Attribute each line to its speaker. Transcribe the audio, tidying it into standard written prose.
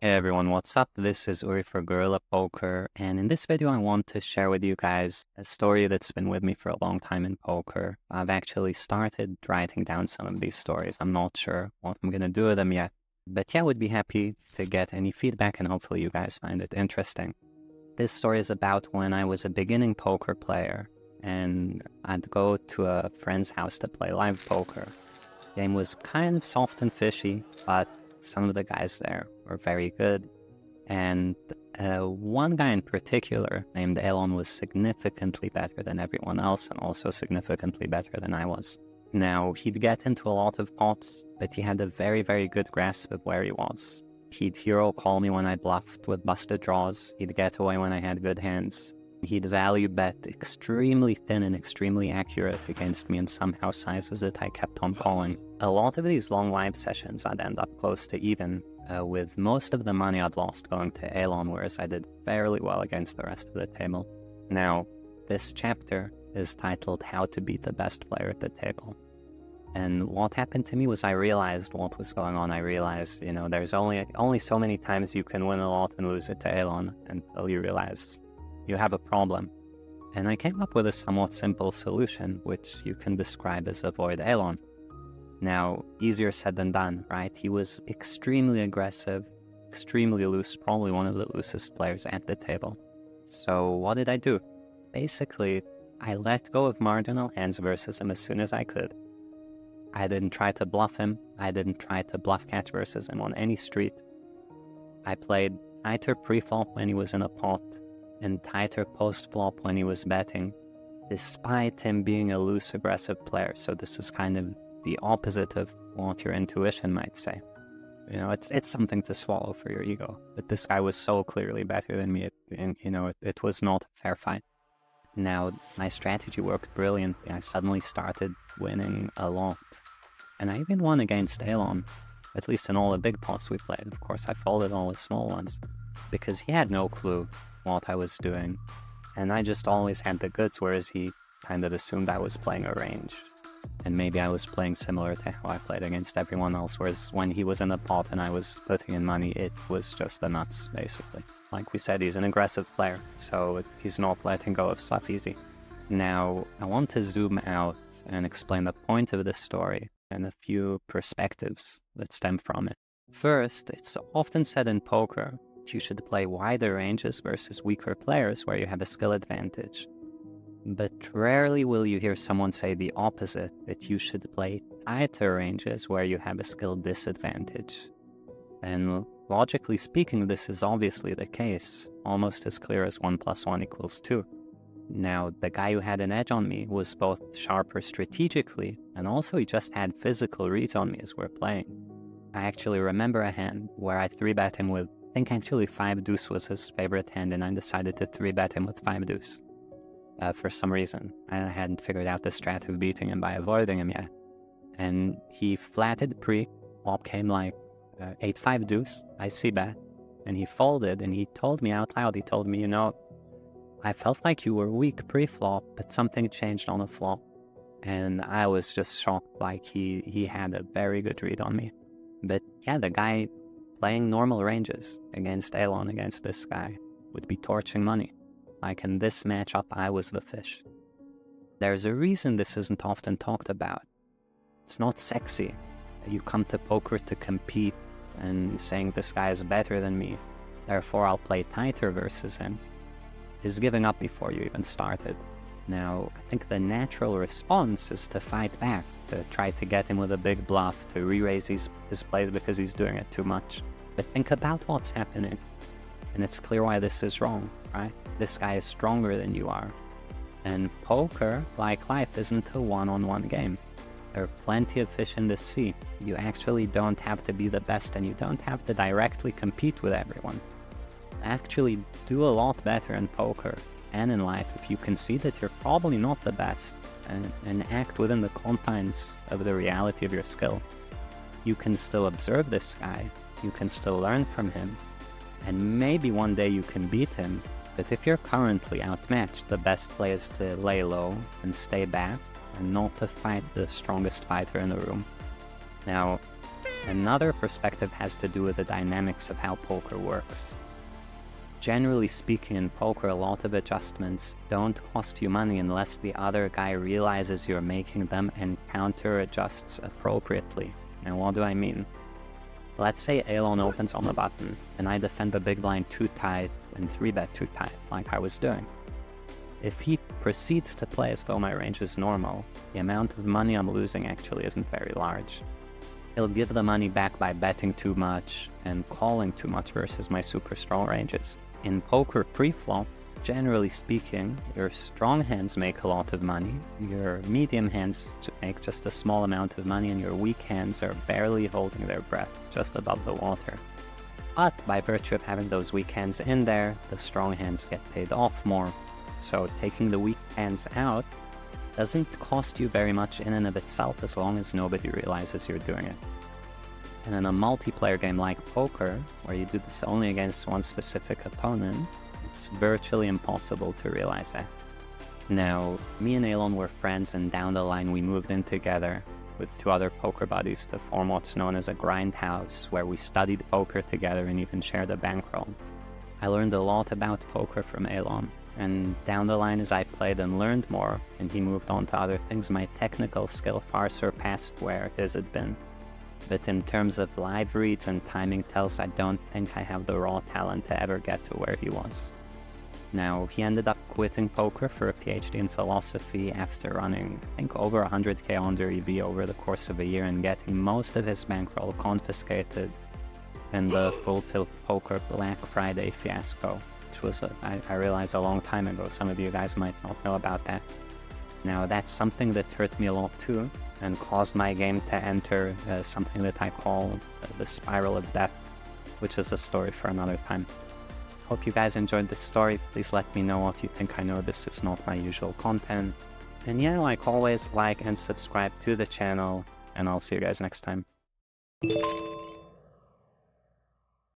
Speaker 1: Hey everyone, what's up? This is Uri for Guerrilla Poker, and in this video I want to share with you guys a story that's been with me for a long time in poker. I've actually started writing down some of these stories. I'm not sure what I'm going to do with them yet, but yeah, would be happy to get any feedback and hopefully you guys find it interesting. This story is about when I was a beginning poker player and I'd go to a friend's house to play live poker. The game was kind of soft and fishy, but some of the guys there were very good, and one guy in particular named Elon was significantly better than everyone else and also significantly better than I was. Now, he'd get into a lot of pots, but he had a very, very good grasp of where he was. He'd hero call me when I bluffed with busted draws, he'd get away when I had good hands. He'd value bet extremely thin and extremely accurate against me in somehow sizes that I kept on calling. A lot of these long live sessions I'd end up close to even, with most of the money I'd lost going to Elon, whereas I did fairly well against the rest of the table. Now, this chapter is titled How to Beat the Best Player at the Table. And what happened to me was I realized what was going on. I realized, there's only so many times you can win a lot and lose it to Elon until you realize you have a problem. And I came up with a somewhat simple solution, which you can describe as avoid Elon. Now, easier said than done, right? He was extremely aggressive, extremely loose, probably one of the loosest players at the table. So what did I do? Basically, I let go of marginal hands versus him as soon as I could. I didn't try to bluff him. I didn't try to bluff catch versus him on any street. I played tighter pre-flop when he was in a pot and tighter post-flop when he was betting, despite him being a loose, aggressive player. So this is kind of the opposite of what your intuition might say. It's something to swallow for your ego. But this guy was so clearly better than me, it was not a fair fight. Now, my strategy worked brilliantly. I suddenly started winning a lot. And I even won against Elon, at least in all the big pots we played. Of course, I folded all the small ones, because he had no clue what I was doing. And I just always had the goods, whereas he kind of assumed I was playing a range. And maybe I was playing similar to how I played against everyone else, whereas when he was in the pot and I was putting in money, it was just the nuts, basically. Like we said, he's an aggressive player, so he's not letting go of stuff easy. Now, I want to zoom out and explain the point of this story and a few perspectives that stem from it. First, it's often said in poker that you should play wider ranges versus weaker players where you have a skill advantage. But rarely will you hear someone say the opposite, that you should play tighter ranges where you have a skill disadvantage. And logically speaking, this is obviously the case, almost as clear as 1 + 1 = 2. Now, the guy who had an edge on me was both sharper strategically, and also he just had physical reads on me as we're playing. I actually remember a hand where I 3-bet him with, I think actually 5 deuce was his favorite hand, and I decided to 3-bet him with 5 deuce. For some reason, I hadn't figured out the strat of beating him by avoiding him yet. And he flatted pre, flop came like 8-5 deuce, I c-bet, and he folded, and he told me out loud, he told me, I felt like you were weak pre-flop, but something changed on the flop. And I was just shocked, like he had a very good read on me. But yeah, the guy playing normal ranges against Elon, against this guy, would be torching money. Like in this matchup, I was the fish. There's a reason this isn't often talked about. It's not sexy. You come to poker to compete and saying this guy is better than me, therefore I'll play tighter versus him, is giving up before you even started. Now, I think the natural response is to fight back, to try to get him with a big bluff, to re-raise his plays because he's doing it too much. But think about what's happening, and it's clear why this is wrong, right? This guy is stronger than you are. And poker, like life, isn't a one-on-one game. There are plenty of fish in the sea. You actually don't have to be the best, and you don't have to directly compete with everyone. Actually do a lot better in poker and in life if you can see that you're probably not the best and act within the confines of the reality of your skill. You can still observe this guy, you can still learn from him, and maybe one day you can beat him. But if you're currently outmatched, the best play is to lay low and stay back and not to fight the strongest fighter in the room. Now, Another perspective has to do with the dynamics of how poker works. Generally speaking, in poker, a lot of adjustments don't cost you money unless the other guy realizes you're making them and counter-adjusts appropriately. Now, what do I mean? Let's say LLon opens on the button, and I defend the big blind too tight and 3-bet too tight, like I was doing. If he proceeds to play as though my range is normal, the amount of money I'm losing actually isn't very large. He'll give the money back by betting too much and calling too much versus my super strong ranges. In poker pre-flop, generally speaking, your strong hands make a lot of money, your medium hands make just a small amount of money, and your weak hands are barely holding their breath, just above the water. But by virtue of having those weak hands in there, the strong hands get paid off more. So taking the weak hands out doesn't cost you very much in and of itself as long as nobody realizes you're doing it. And in a multiplayer game like poker, where you do this only against one specific opponent, it's virtually impossible to realize that. Now, me and LLon were friends, and down the line we moved in together with 2 other poker buddies to form what's known as a grindhouse, where we studied poker together and even shared a bankroll. I learned a lot about poker from LLon, and down the line as I played and learned more, and he moved on to other things, my technical skill far surpassed where his had been. But in terms of live reads and timing tells, I don't think I have the raw talent to ever get to where he was. Now, he ended up quitting poker for a PhD in philosophy after running, I think, over 100k under EV over the course of a year and getting most of his bankroll confiscated in the Full Tilt Poker Black Friday fiasco, which was, I realized, a long time ago. Some of you guys might not know about that. Now, that's something that hurt me a lot too, and caused my game to enter something that I call the spiral of death, which is a story for another time. Hope you guys enjoyed this story. Please let me know what you think. I know this is not my usual content. And yeah, like always, like and subscribe to the channel, and I'll see you guys next time.